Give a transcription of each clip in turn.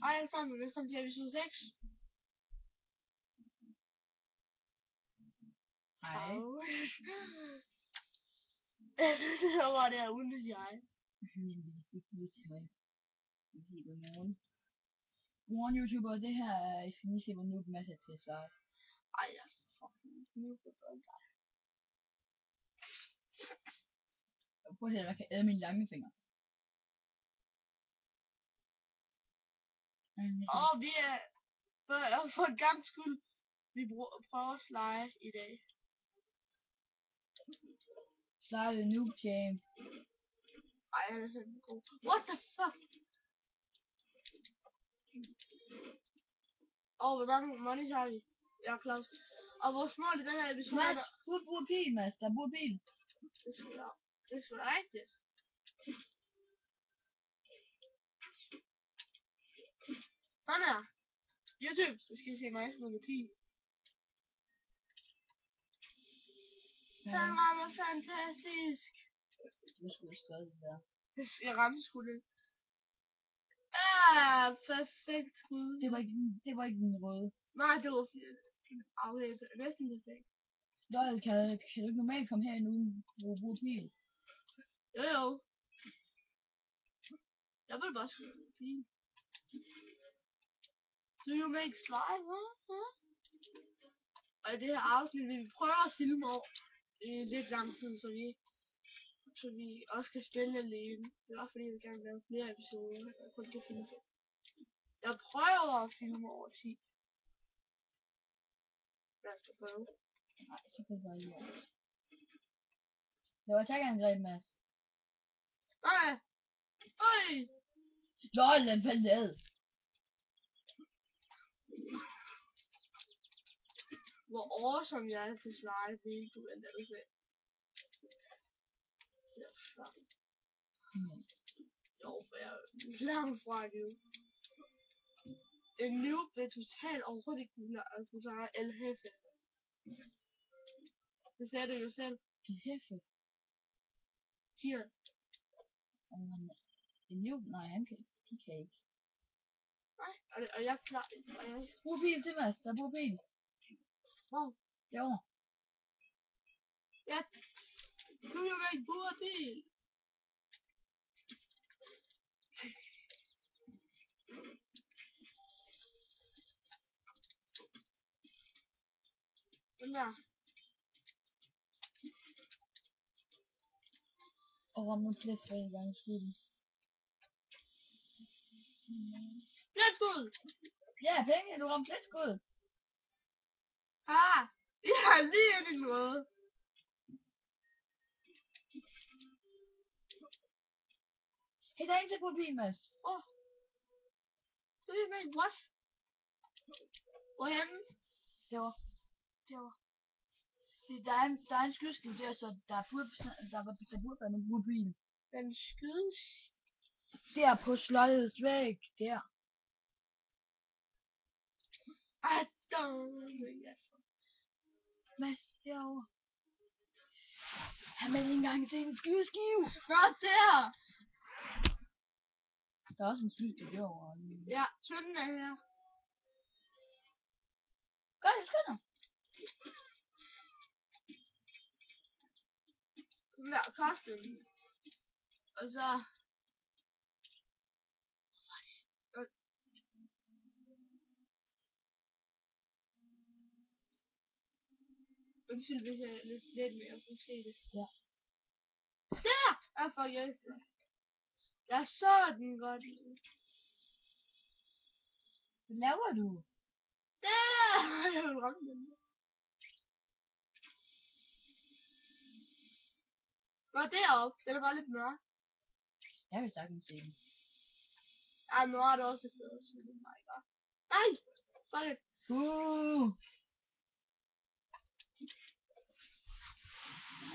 Hej alle sammen, velkommen til episode 6. Hej. Så var det her uden at sige hej. Godmorgen. Godmorgen YouTuber, det her er, I skal lige se, hvor noob Mads er til at starte. Ej, jeg er fucking nu på dig. Prøv at se, at jeg kan æde mine lange fingre. Og vi er for en gang skyld, vi prøver at slege i dag. Slide the noob jam. Ej, jeg er sådan god. What the fuck? Hvor mange money har vi? Jeg er Claus. Og vores mål i den her episode Mads, brug bil, Mads. Der bruger bil. Det er sgu da rigtigt. Sådan her. YouTube, så skal I se mig med pil. Den rammer fantastisk. Du skulle stadig det der. Jeg ramte sgu det. Perfekt skud. Det var ikke den røde. Nej, det var afhængigt. Næsten perfekt. Lol, kan du ikke normalt komme herind uden at bruge bil? Jo. Jeg vil bare skyde med pil. Do you make slime, huh? Og i det her afsnit vil vi prøve at filme over i lidt lang tid, så vi også kan spille alene. Det er også fordi, vi gerne vil lave flere episoder, jeg kun kan filme 5. Jeg prøver at filme over 10. Lad os prøve. Nej, så kan det bare lige være. Det var attack-angreb, Mads. Nej! Øj! Lol, den faldt ned. Hvor awesome jeg er til slide, det er ikke du vente at se. Ja, fuck. Jo, for jeg er langt fra det. En noob vil totalt overhovedet ikke kunne klare LHF. Det sagde du jo selv. LHF? Tier. En noob? Nej, han kan ikke. Nej, og jeg er klar. Brug bil til Mads, der bruger bil. Wow. Derovre. Ja. Du er jo ikke bruger bil. Den der. Og rammer plet for en gang skud. Pletskud! Ja, penge, du rammer pletskud. Jeg har lige ind i noget. Hey, der er en til på bil, Mads. Du er med what? Hvorhenne? Derovre. Se, der er en skydeskive der, så der burde være nogle på bil. Den skydes. Der på slottets væg, der. Mads, derovre. Han vil ikke engang se en skydeskive. Nå, der! Der er også en skydeskive derovre. Ja, sådan er her. Gør det, skynd dig. Den der kostume. Og så... Undskyld, hvis jeg er lidt mere kunne se det. Ja. Der! For jeg så den godt. Hvad laver du? Der! Jeg vil ramme den. Gå deroppe. Den er bare lidt mørk. Jeg kan sagtens se den. Ej, nu er det også et bedre syn end mig, ikke? Nej! Fuck it.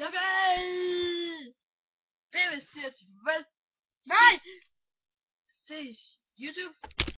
Okay! Det vil sige, vel? Nej! Ses YouTube.